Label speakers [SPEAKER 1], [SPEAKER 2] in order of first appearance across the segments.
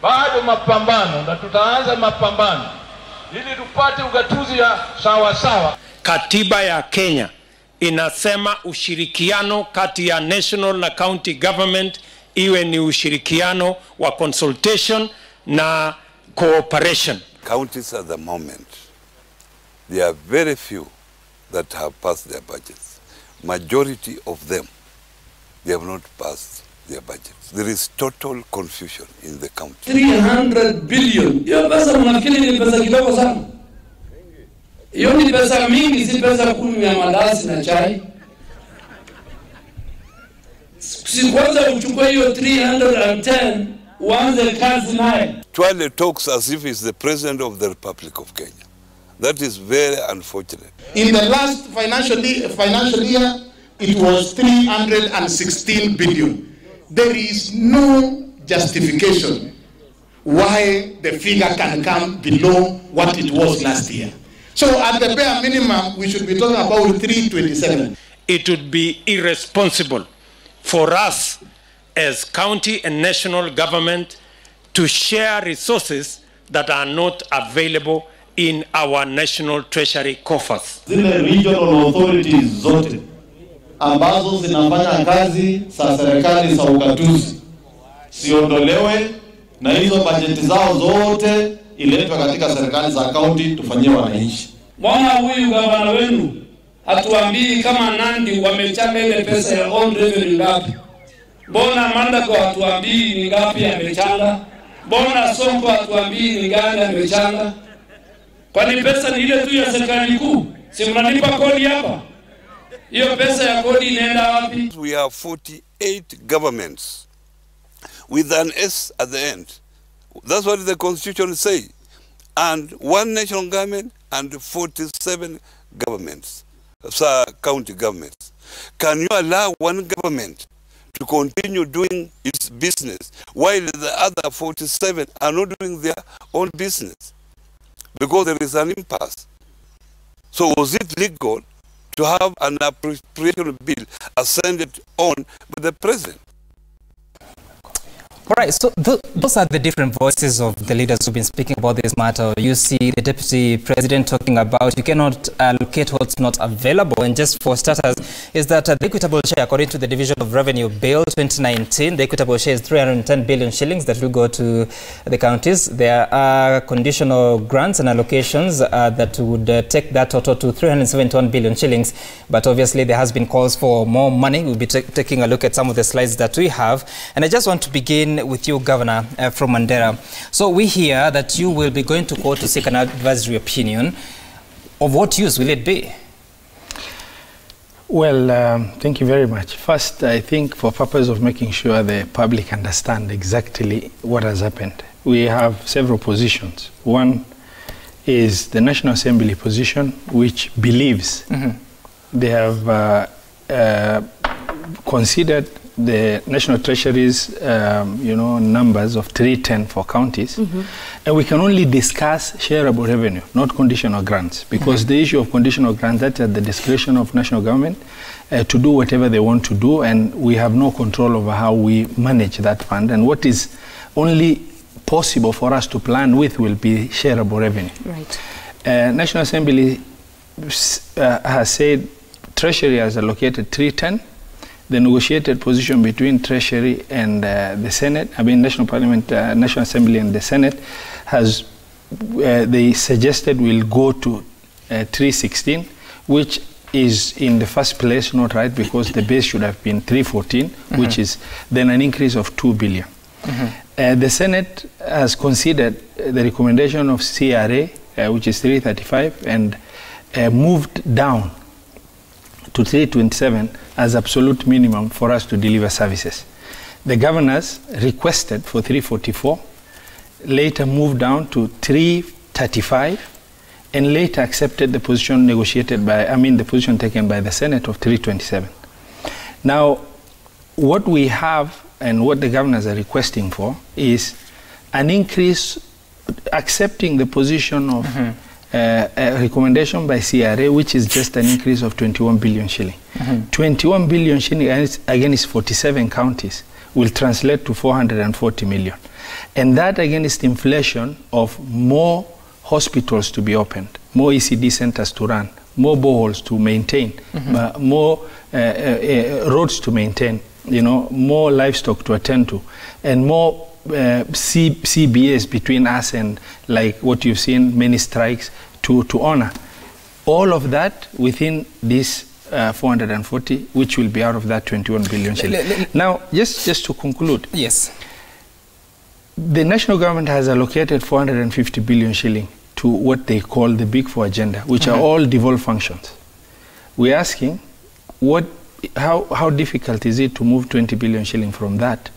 [SPEAKER 1] Bado mapambano na tutaanza mapambano ili tupate ugatuzi ya sawa sawa.
[SPEAKER 2] Katiba ya Kenya inasema ushirikiano kati ya national na county government iwe ni ushirikiano wa consultation na cooperation.
[SPEAKER 3] Counties at the moment, there are very few that have passed their budgets. Majority of them, they have not passed their budgets. There is total confusion in the county.
[SPEAKER 4] 300 billion. Hiyo pesa mnafikiri ni pesa kidogo sana? Hiyo ni pesa mingi, si pesa kunywa mandazi na chai. Si kwanza uchukue hiyo 310 uanze kazi naye.
[SPEAKER 3] Twale talks as if he's the president of the Republic of Kenya. That is very unfortunate.
[SPEAKER 5] In the last financial year, it was 316 billion. There is no justification why the figure can come below what it was last year. So at the bare minimum, we should be talking about 327.
[SPEAKER 2] It would be irresponsible for us as county and national government to share resources that are not available in our national treasury coffers.
[SPEAKER 6] Zile regional authorities zote ambazo zinafanya kazi za serikali za ugatuzi siondolewe na hizo bajeti zao zote iletwe katika serikali za county tufanyie wananchi.
[SPEAKER 4] Mbona huyu gavana wenu hatuambii kama Nandi wamechanga ile pesa ya own revenue ngapi? Mbona Mandago hatuambii ni ngapi amechanga? Mbona Sonko hatuambii ni gani amechanga? Kwani pesa ni ile tu ya serikali kuu? Si mnalipa kodi hapa? Hiyo pesa ya kodi inaenda wapi?
[SPEAKER 3] We have 48 governments with an S at the end. That's what the constitution says. And one national government and 47 governments, county governments. Can you allow one government to continue doing its business while the other 47 are not doing their own business? Because there is an impasse. So was it legal to have an appropriation bill ascended on by the president?
[SPEAKER 7] All right, so those are the different voices of the leaders who've been speaking about this matter. You see the deputy president talking about you cannot allocate what's not available. And just for starters, is that the equitable share, according to the Division of Revenue Bill 2019, the equitable share is 310 billion shillings that will go to the counties. There are conditional grants and allocations that would take that total to 371 billion shillings. But obviously, there has been calls for more money. We'll be taking a look at some of the slides that we have. And I just want to begin with you, Governor, from Mandera. So we hear that you will be going to court to seek an advisory opinion. Of what use will it be?
[SPEAKER 8] Well, thank you very much. First, I think for purpose of making sure the public understand exactly what has happened, we have several positions. One is the National Assembly position, which believes they have considered the National Treasury's numbers of 310 for counties, and we can only discuss shareable revenue, not conditional grants, because the issue of conditional grants, that's at the discretion of national government to do whatever they want to do, and we have no control over how we manage that fund. And what is only possible for us to plan with will be shareable revenue.
[SPEAKER 9] Right.
[SPEAKER 8] National Assembly has said Treasury has allocated 310. The negotiated position between Treasury and the Senate, National Parliament, National Assembly and the Senate, has they suggested will go to 316, which is in the first place not right, because the base should have been 314, which is then an increase of 2 billion. The Senate has considered the recommendation of CRA, which is 335, and moved down to 327 as absolute minimum for us to deliver services. The governors requested for 344, later moved down to 335, and later accepted the position negotiated by, the position taken by the Senate of 327. Now, what we have and what the governors are requesting for is an increase, accepting the position of a recommendation by CRA, which is just an increase of 21 billion shilling. 21 billion shilling against 47 counties will translate to 440 million. And that against inflation of more hospitals to be opened, more ECD centers to run, more boreholes to maintain, more roads to maintain, you know, more livestock to attend to, and more CBAs between us and like what you've seen, many strikes to honor. All of that within this 440, which will be out of that 21 billion shilling. Now, just to conclude.
[SPEAKER 7] Yes.
[SPEAKER 8] The national government has allocated 450 billion shilling to what they call the Big Four agenda, which are all devolved functions. We're asking, how difficult is it to move 20 billion shilling from that,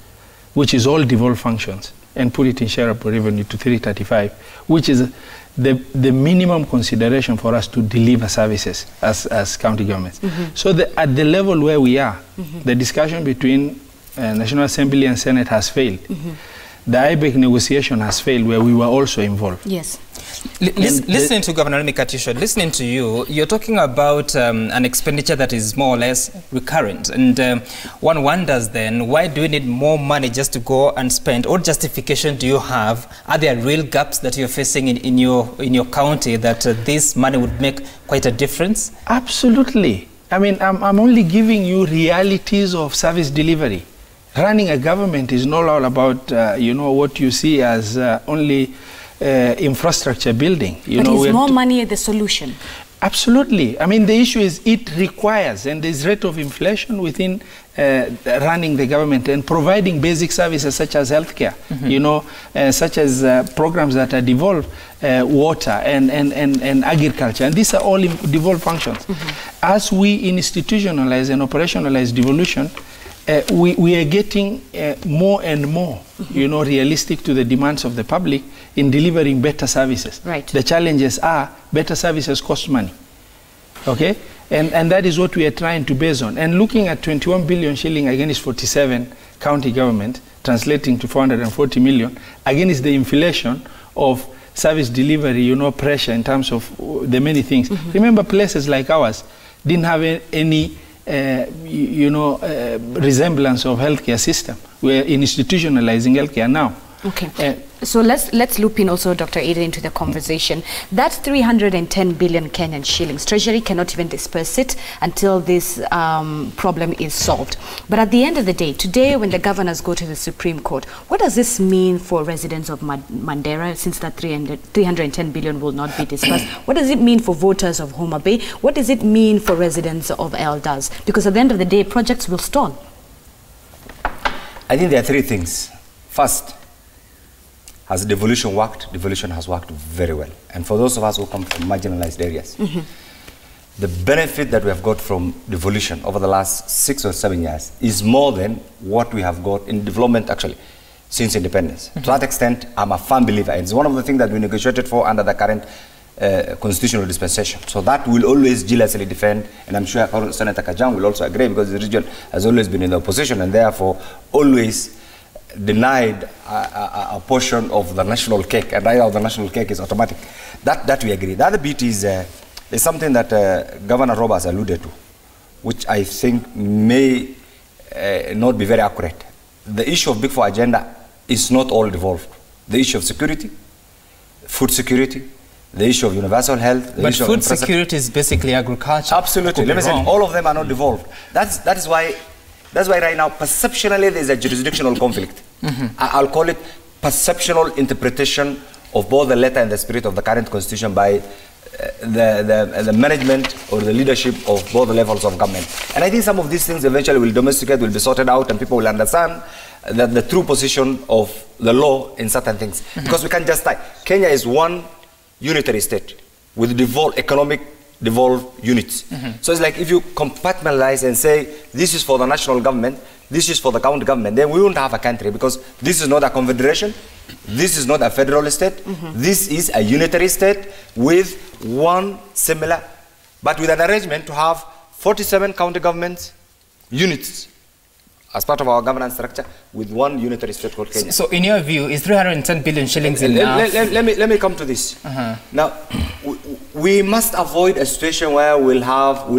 [SPEAKER 8] which is all devolved functions, and put it in shareable revenue to 335, which is the minimum consideration for us to deliver services as county governments. So at the level where we are, the discussion between National Assembly and Senate has failed. The IBEC negotiation has failed, where we were also involved.
[SPEAKER 7] Yes. Listening to Governor Katisho, listening to you, you're talking about an expenditure that is more or less recurrent. And one wonders then, why do we need more money just to go and spend? What justification do you have? Are there real gaps that you're facing in your county that this money would make quite a difference?
[SPEAKER 8] Absolutely. I mean, I'm only giving you realities of service delivery. Running a government is not all about, you know, what you see as only infrastructure building.
[SPEAKER 9] But is more money the solution?
[SPEAKER 8] Absolutely. I mean, the issue is it requires, and there's rate of inflation within running the government and providing basic services such as healthcare, you know, such as programs that are devolved, water and agriculture. And these are all devolved functions. As we institutionalize and operationalize devolution, we are getting more and more, you know, realistic to the demands of the public in delivering better services.
[SPEAKER 9] Right.
[SPEAKER 8] The challenges are better services cost money, okay? And that is what we are trying to base on. And looking at 21 billion shilling against 47 county government, translating to 440 million, against the inflation of service delivery, you know, pressure in terms of the many things. Remember, places like ours didn't have any resemblance of healthcare system. We're institutionalizing healthcare now.
[SPEAKER 9] Okay. So let's loop in also Dr. Ida into the conversation. That 310 billion Kenyan shillings, Treasury cannot even disperse it until this problem is solved. But at the end of the day, today when the governors go to the Supreme Court, what does this mean for residents of Mandera, since that 310 billion will not be dispersed? What does it mean for voters of Homa Bay? What does it mean for residents of Elders? Because at the end of the day, projects will stall.
[SPEAKER 10] I think there are three things. First, has devolution worked? Devolution has worked very well. And for those of us who come from marginalized areas, the benefit that we have got from devolution over the last 6 or 7 years is more than what we have got in development actually since independence. To that extent, I'm a firm believer. And it's one of the things that we negotiated for under the current constitutional dispensation. So that will always jealously defend, and I'm sure Senator Kajang will also agree, because the region has always been in the opposition and therefore always denied a portion of the national cake, and right now the national cake is automatic. That we agree. The other bit is something that Governor Roberts alluded to, which I think may not be very accurate. The issue of Big Four agenda is not all devolved. The issue of security, food security, the issue of universal health.
[SPEAKER 7] But food security is basically agriculture.
[SPEAKER 10] Absolutely. Let me say, all of them are not devolved. That is why right now, perceptionally, there's a jurisdictional conflict. I'll call it perceptional interpretation of both the letter and the spirit of the current constitution by the management or the leadership of both levels of government. And I think some of these things eventually will domesticate, will be sorted out, and people will understand the true position of the law in certain things. Because we can't just tie. Kenya is one unitary state with economic devolved units. So it's like if you compartmentalize and say this is for the national government, this is for the county government, then we won't have a country, because this is not a confederation, this is not a federal state, this is a unitary state with one similar, but with an arrangement to have 47 county government units as part of our governance structure with one unitary state called Kenya.
[SPEAKER 7] So in your view, is 310 billion shillings enough?
[SPEAKER 10] Let me come to this. Now, we must avoid a situation where we'll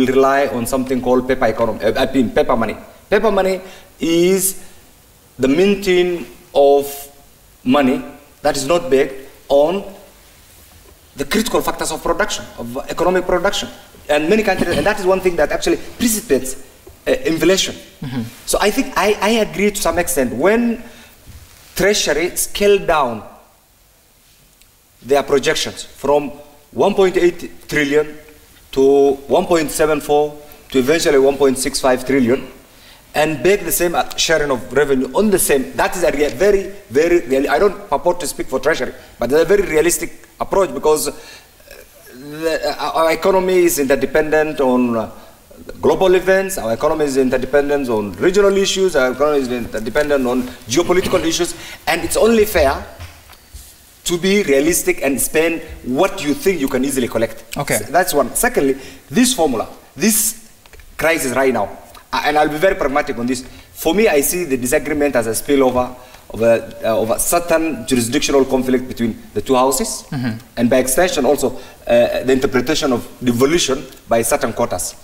[SPEAKER 10] rely on something called paper economy, paper money. Paper money is the minting of money that is not baked on the critical factors of production, of economic production. And many countries, and that is one thing that actually precipitates inflation. So I think I agree to some extent when Treasury scaled down their projections from 1.8 trillion to 1.74 to eventually 1.65 trillion and bake the same sharing of revenue on the same. That is a very, very real. I don't purport to speak for Treasury, but it's a very realistic approach because our economy is interdependent on global events, our economy is interdependent on regional issues, our economy is interdependent on geopolitical issues, and it's only fair to be realistic and spend what you think you can easily collect.
[SPEAKER 7] Okay.
[SPEAKER 10] So that's one. Secondly, this formula, this crisis right now, and I'll be very pragmatic on this. For me, I see the disagreement as a spillover of a certain jurisdictional conflict between the two houses, and by extension also the interpretation of devolution by certain quarters.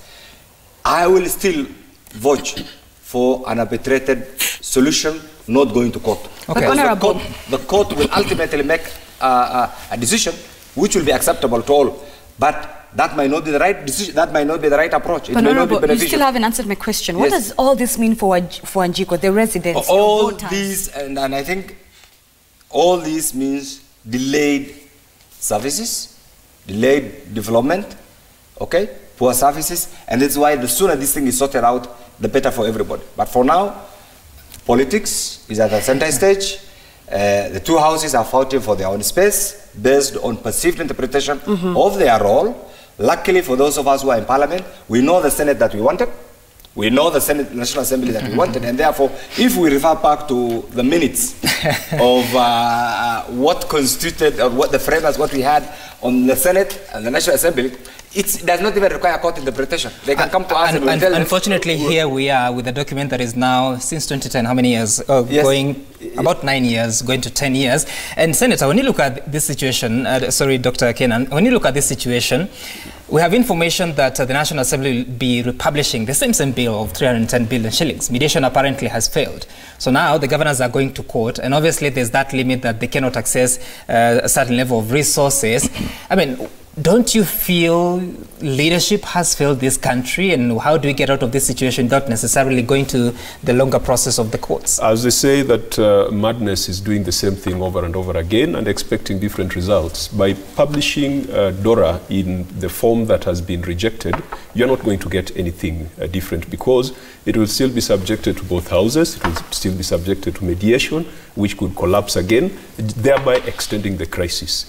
[SPEAKER 10] I will still vote for an arbitrated solution, not going to court.
[SPEAKER 9] Okay.
[SPEAKER 10] The court will ultimately make a decision which will be acceptable to all, but that might not be the right decision. That might not be the right approach. It may not be beneficial.
[SPEAKER 9] You still haven't answered my question. What does all this mean for Wanjiku, the residents?
[SPEAKER 10] All these, and I think all this means delayed services, delayed development, okay, poor services, and that's why the sooner this thing is sorted out, the better for everybody. But for now, politics is at the center stage. The two houses are fighting for their own space based on perceived interpretation of their role. Luckily for those of us who are in parliament, we know the Senate that we wanted. We know the Senate National Assembly that we wanted, and therefore, if we refer back to the minutes of what constituted, or what the framers, what we had on the Senate and the National Assembly, it does not even require court interpretation. They can come to us and we'll tell them.
[SPEAKER 7] Unfortunately, here we are with a document that is now, since 2010, how many years? Going about 9 years, going to 10 years. And Senator, when you look at this situation, sorry, Dr. Kenan, when you look at this situation, we have information that the National Assembly will be republishing the same bill of 310 billion shillings. Mediation apparently has failed. So now the governors are going to court, and obviously there's that limit that they cannot access a certain level of resources. I mean, don't you feel leadership has failed this country, and how do we get out of this situation without necessarily going to the longer process of the courts?
[SPEAKER 11] As they say that madness is doing the same thing over and over again and expecting different results. By publishing DORA in the form that has been rejected, you're not going to get anything different, because it will still be subjected to both houses, it will still be subjected to mediation, which could collapse again, thereby extending the crisis.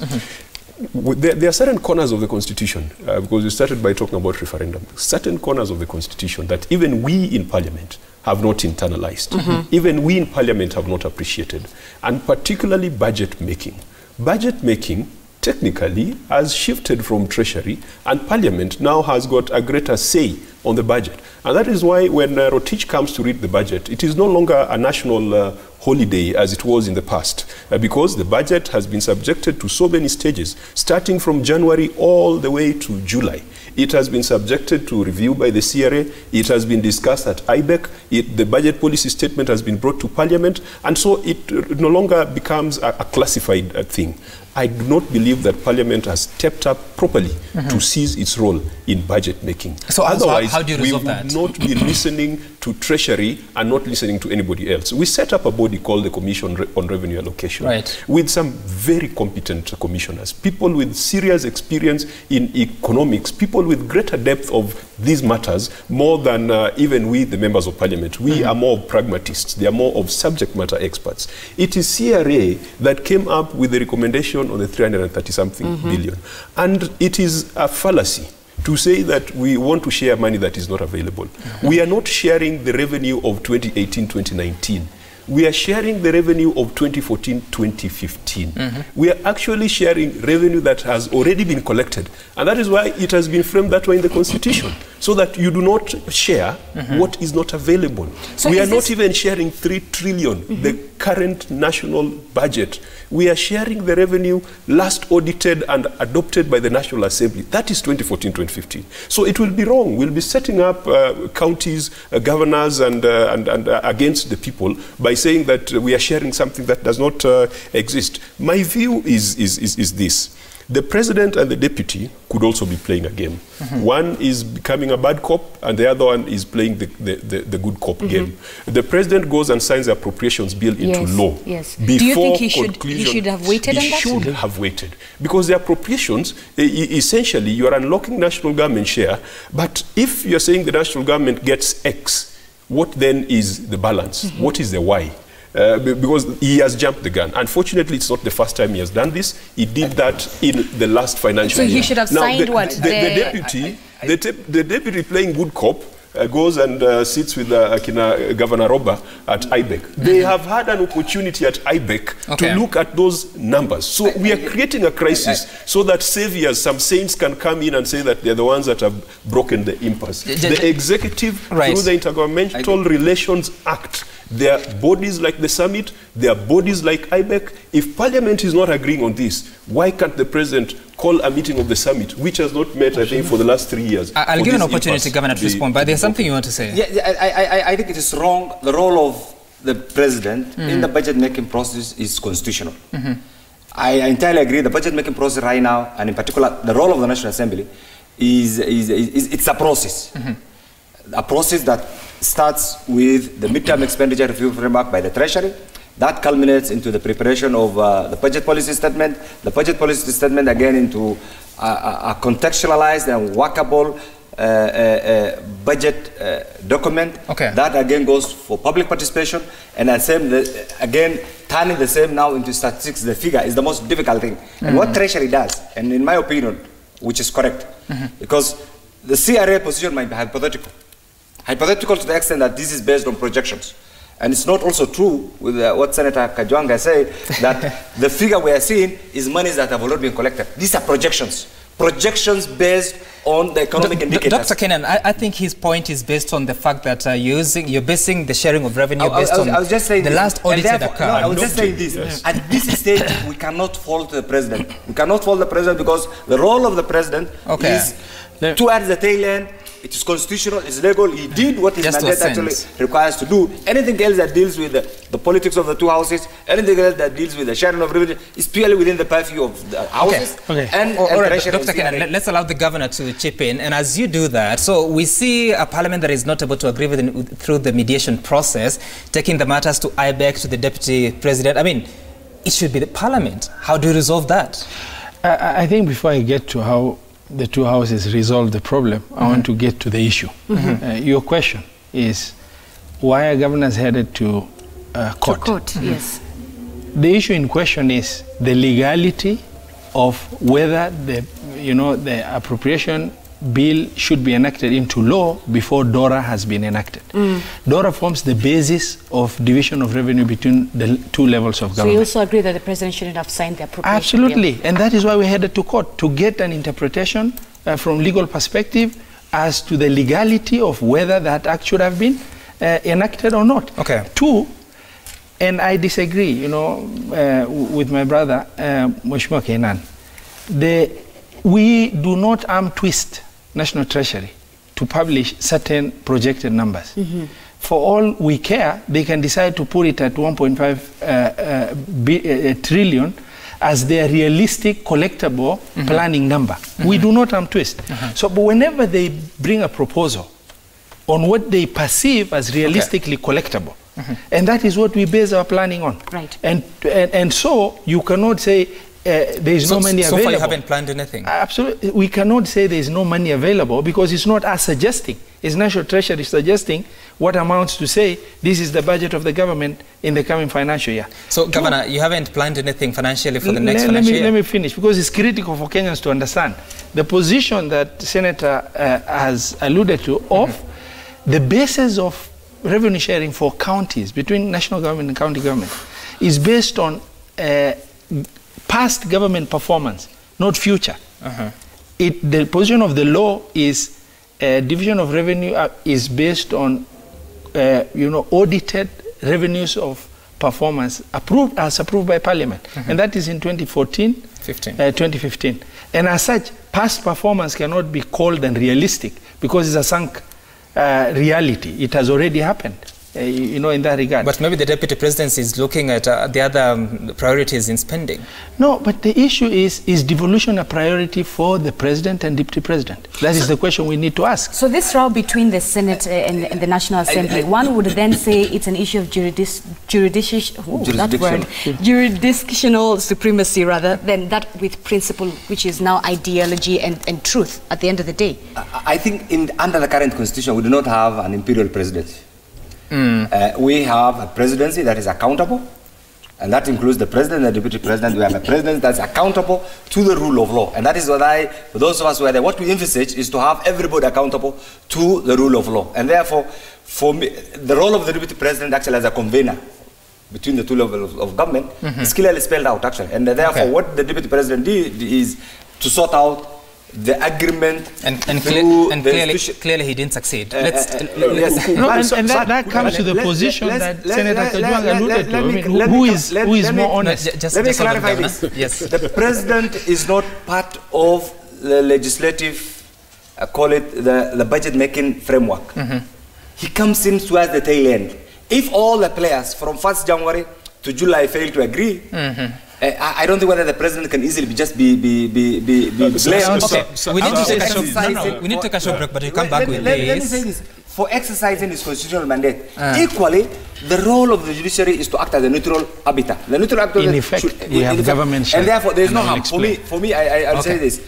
[SPEAKER 11] There are certain corners of the Constitution, because we started by talking about referendum, certain corners of the Constitution that even we in Parliament have not internalized, even we in Parliament have not appreciated, and particularly budget making. Budget making technically has shifted from Treasury, and Parliament now has got a greater say on the budget. And that is why when Rotich comes to read the budget, it is no longer a national holiday as it was in the past, because the budget has been subjected to so many stages, starting from January all the way to July. It has been subjected to review by the CRA, it has been discussed at IBEC, the budget policy statement has been brought to Parliament, and so it no longer becomes a classified thing. I do not believe that Parliament has stepped up properly to seize its role in budget making.
[SPEAKER 7] So
[SPEAKER 11] otherwise,
[SPEAKER 7] how do you resolve
[SPEAKER 11] we would not be listening to Treasury and not listening to anybody else. We set up a body called the Commission on Revenue Allocation, with some very competent commissioners, people with serious experience in economics, people with greater depth of these matters, more than even we, the members of Parliament. We are more of pragmatists. They are more of subject matter experts. It is CRA that came up with the recommendation on the 330-something billion. And it is a fallacy to say that we want to share money that is not available. We are not sharing the revenue of 2018-2019. We are sharing the revenue of 2014-2015. We are actually sharing revenue that has already been collected. And that is why it has been framed that way in the Constitution, so that you do not share what is not available. So we are not even sharing 3 trillion, the current national budget. We are sharing the revenue last audited and adopted by the National Assembly. That is 2014-2015. So it will be wrong. We'll be setting up counties, governors, and against the people by saying that we are sharing something that does not exist. My view is this. The president and the deputy could also be playing a game. One is becoming a bad cop, and the other one is playing the good cop game. The president goes and signs the appropriations bill into law.
[SPEAKER 9] Yes.
[SPEAKER 11] Before
[SPEAKER 9] Do you think he
[SPEAKER 11] conclusion,
[SPEAKER 9] should have waited on that?
[SPEAKER 11] He should have waited. Because the appropriations, essentially, you are unlocking national government share, but if you're saying the national government gets X, what then is the balance? What is the Y? Because he has jumped the gun. Unfortunately, it's not the first time he has done this. He did that in the last financial year.
[SPEAKER 9] So he should have signed what?
[SPEAKER 11] The deputy playing good cop goes and sits with Governor Roba at IBEC. They have had an opportunity at IBEC to look at those numbers. So we are creating a crisis so that saviors, some saints can come in and say that they're the ones that have broken the impasse. The executive, through the Intergovernmental Relations Act, there are bodies like the summit, there are bodies like IBEC. If Parliament is not agreeing on this, why can't the President call a meeting of the summit, which has not met, I think, for the last 3 years?
[SPEAKER 7] I'll give an opportunity, Governor, to respond, but there's something you want to say.
[SPEAKER 10] Yeah, I think it is wrong. The role of the President in the budget-making process is constitutional. I entirely agree. The budget-making process right now, and in particular, the role of the National Assembly, it's a process. A process that starts with the midterm expenditure review framework by the Treasury. That culminates into the preparation of the budget policy statement. The budget policy statement again into a contextualized and workable budget document. That again goes for public participation, and again turning the same now into statistics. The figure is the most difficult thing. And what Treasury does, and in my opinion, which is correct, because the CRA position might be hypothetical. Hypothetical to the extent that this is based on projections. And it's not also true with what Senator Kajwanga said, that the figure we are seeing is monies that have already been collected. These are projections. Projections based on the economic indicators.
[SPEAKER 7] Dr. Kenan, I think his point is based on the fact that you're basing the sharing of revenue based on the last audited account.
[SPEAKER 10] No, I was just saying this. Yes. At this stage, we cannot fault the President. We cannot fault the President because the role of the President is towards the tail end. It is constitutional, it's legal. He did what his mandate actually requires to do. Anything else that deals with the politics of the two houses, anything else that deals with the sharing of revenue is purely within the purview of the houses. And
[SPEAKER 7] Dr. Kenan, let's allow the governor to chip in. And as you do that, so we see a parliament that is not able to agree with through the mediation process, taking the matters to IBEC, to the deputy president. I mean, it should be the parliament. How do you resolve that?
[SPEAKER 8] I think before I get to how the two houses resolve the problem, I want to get to the issue. Your question is, why are governors headed to court?
[SPEAKER 9] To court, yes.
[SPEAKER 8] The issue in question is the legality of whether the appropriation bill should be enacted into law before DORA has been enacted. DORA forms the basis of division of revenue between the two levels of government.
[SPEAKER 9] So you also agree that the president shouldn't have signed the appropriation
[SPEAKER 8] Absolutely,
[SPEAKER 9] bill?
[SPEAKER 8] And that is why we headed to court, to get an interpretation from legal perspective as to the legality of whether that act should have been enacted or not. Two, and I disagree, with my brother, Mheshimiwa Kenan. We do not arm twist National Treasury to publish certain projected numbers. For all we care, they can decide to put it at 1.5 trillion as their realistic collectible planning number. We do not arm twist. So but whenever they bring a proposal on what they perceive as realistically collectible, and that is what we base our planning on. And so you cannot say there is no money available.
[SPEAKER 7] So far you haven't planned anything?
[SPEAKER 8] Absolutely. We cannot say there is no money available because it's not us suggesting. It's National Treasury suggesting what amounts to say this is the budget of the government in the coming financial year.
[SPEAKER 7] So, Governor, you haven't planned anything financially for the next financial year?
[SPEAKER 8] Let me finish, because it's critical for Kenyans to understand. The position that Senator has alluded to of the basis of revenue sharing for counties between national government and county government is based on past government performance, not future. The position of the law is division of revenue is based on audited revenues of performance approved by Parliament, and that is in 2015. And as such, past performance cannot be called unrealistic because it's a sunk reality. It has already happened. in that regard.
[SPEAKER 7] But maybe the deputy presidency is looking at the other priorities in spending.
[SPEAKER 8] No, but the issue is devolution a priority for the president and deputy president? That is the question we need to ask.
[SPEAKER 9] So this row between the Senate and the National Assembly, one would then say it's an issue of jurisdictional supremacy rather than that with principle, which is now ideology and truth at the end of the day.
[SPEAKER 10] I think under the current constitution, we do not have an imperial presidency. We have a presidency that is accountable, and that includes the president and the deputy president. We have a president that's accountable to the rule of law, and that is what for those of us who are there, what we envisage is to have everybody accountable to the rule of law. And therefore, for me, the role of the deputy president actually as a convener between the two levels of government is clearly spelled out actually. And therefore, what the deputy president did is to sort out the agreement
[SPEAKER 7] clearly he didn't succeed.
[SPEAKER 8] That comes to the position that Senator Kajwang alluded to. Who is more honest?
[SPEAKER 10] Let me clarify this.
[SPEAKER 7] Yes.
[SPEAKER 10] The president is not part of the legislative, call it the budget making framework. He comes in towards the tail end. If all the players from 1st January to July fail to agree, I don't think whether the president can easily just be blamed.
[SPEAKER 7] Okay, so we need to take a short break, but we come back with this.
[SPEAKER 10] Let me say this. For exercising his constitutional mandate, equally, the role of the judiciary is to act as a neutral arbiter. The neutral arbiter
[SPEAKER 8] in effect, we have government.
[SPEAKER 10] And therefore, there is no harm. For me, I'll say this.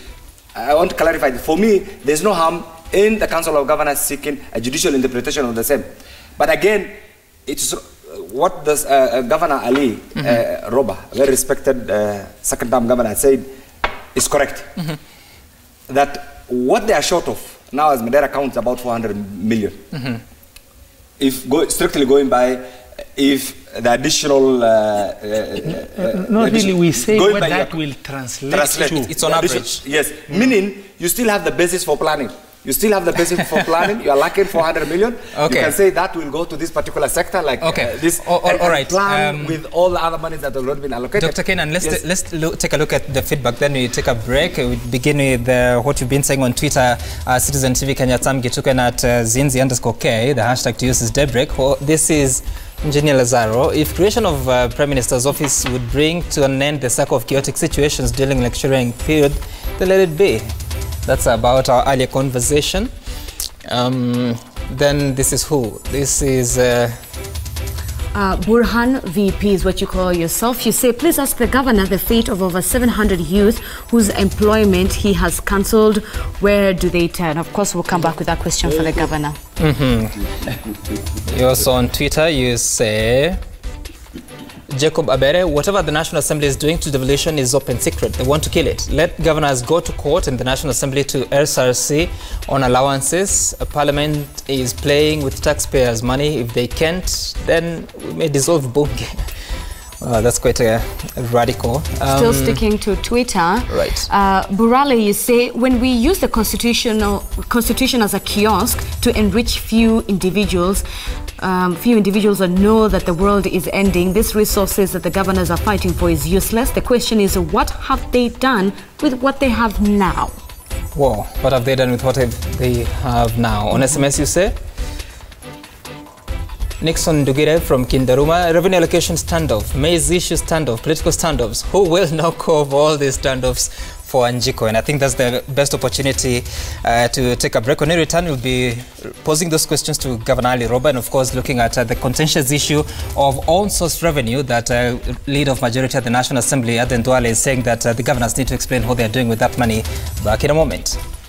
[SPEAKER 10] I want to clarify this. For me, there is no harm in the Council of Governors seeking a judicial interpretation of the same. But again, it's what does Governor Ali Roba, a very respected second-term governor, said is correct. That what they are short of now, as Madeira counts, about 400 million. If strictly going by, if the additional...
[SPEAKER 8] not really, we say what that will translate to.
[SPEAKER 7] It's on average.
[SPEAKER 10] Yes, meaning you still have the basis for planning. You still have the basis for planning. You are lacking 400 million. You can say that will go to this particular sector, like this.
[SPEAKER 7] All right.
[SPEAKER 10] Plan with all the other money that have already been allocated.
[SPEAKER 7] Dr. Kenan, let's take a look at the feedback. Then we take a break. We begin with what you've been saying on Twitter. Citizen TV Kenya Sam Gituken at Zinzi_K. The hashtag to use is Daybreak. This is Engineer Lazaro. If creation of Prime Minister's office would bring to an end the cycle of chaotic situations during lecturing period, then let it be. That's about our earlier conversation. Then this is who? This is...
[SPEAKER 9] Burhan VP is what you call yourself. You say, please ask the governor the fate of over 700 youth whose employment he has cancelled. Where do they turn? Of course, we'll come back with that question for the governor.
[SPEAKER 7] You also on Twitter, you say... Jacob Abere, whatever the National Assembly is doing to devolution is open secret. They want to kill it. Let governors go to court and the National Assembly to SRC on allowances. Parliament is playing with taxpayers' money. If they can't, then we may dissolve Bunge. That's quite radical.
[SPEAKER 9] Still sticking to Twitter.
[SPEAKER 7] Right.
[SPEAKER 9] Burale, you say, when we use the constitution as a kiosk to enrich few individuals know that the world is ending, these resources that the governors are fighting for is useless. The question is, what have they done with what they have now?
[SPEAKER 7] Whoa, what have they done with what they have now? On SMS, you say? Nixon Dugire from Kindaruma, revenue allocation standoff, maize issue standoff, political standoffs. Who will now cover all these standoffs for Anjiko? And I think that's the best opportunity to take a break. When we return, we'll be posing those questions to Governor Ali Roba and, of course, looking at the contentious issue of own-source revenue that leader of majority at the National Assembly, Aden Duale, is saying that the governors need to explain what they're doing with that money. Back in a moment.